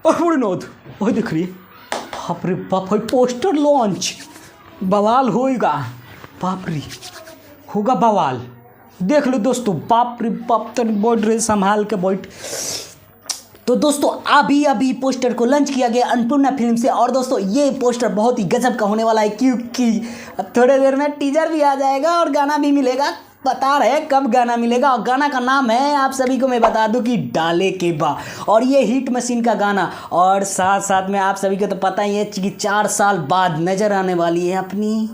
और बुढ़नोद वही दिख रही है। बाप रे बाप, पोस्टर लॉन्च बवाल होएगा। बाप रे होगा बवाल, देख लो दोस्तों। बाप रे बाप, तन बैठ रहे संभाल के बैठ। तो दोस्तों अभी पोस्टर को लॉन्च किया गया अन्नपूर्णा फिल्म से। और दोस्तों ये पोस्टर बहुत ही गजब का होने वाला है, क्योंकि अब थोड़ी देर में टीजर भी आ जाएगा और गाना भी मिलेगा। बता रहे कब गाना मिलेगा, और गाना का नाम है, आप सभी को मैं बता दूं कि डाले के बा। और ये हिट मशीन का गाना, और साथ साथ में आप सभी को तो पता ही है कि 4 साल बाद नजर आने वाली है अपनी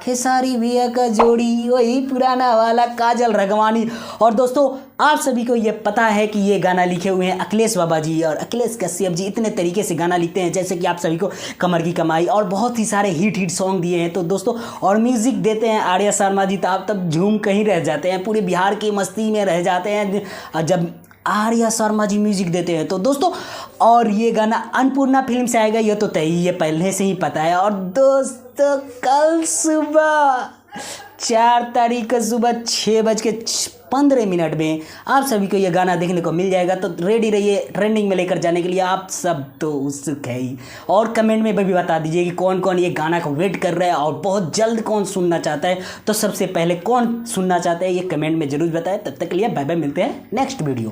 खेसारी भैया का जोड़ी, वही पुराना वाला काजल रघवानी। और दोस्तों आप सभी को ये पता है कि ये गाना लिखे हुए हैं अखिलेश बाबा जी और अखिलेश कश्यप जी। इतने तरीके से गाना लिखते हैं, जैसे कि आप सभी को कमर की कमाई और बहुत ही सारे हिट सॉन्ग दिए हैं। तो दोस्तों और म्यूज़िक देते हैं आर्या शर्मा जी। तो आप तब झूम कहीं रह जाते हैं, पूरे बिहार की मस्ती में रह जाते हैं जब आर्या शर्मा जी म्यूजिक देते हैं। तो दोस्तों और ये गाना अन्नपूर्णा फिल्म से आएगा, ये तो तय ही है, पहले से ही पता है। और दोस्तों कल सुबह 4 तारीख को सुबह 6:15 में आप सभी को ये गाना देखने को मिल जाएगा। तो रेडी रहिए ट्रेंडिंग में लेकर जाने के लिए। आप सब तो उत्सुक है ही, और कमेंट में भी बता दीजिए कि कौन कौन ये गाना को वेट कर रहा है और बहुत जल्द कौन सुनना चाहता है। तो सबसे पहले कौन सुनना चाहता है ये कमेंट में जरूर बताएं। तब तक के लिए बाय बाय, मिलते हैं नेक्स्ट वीडियो।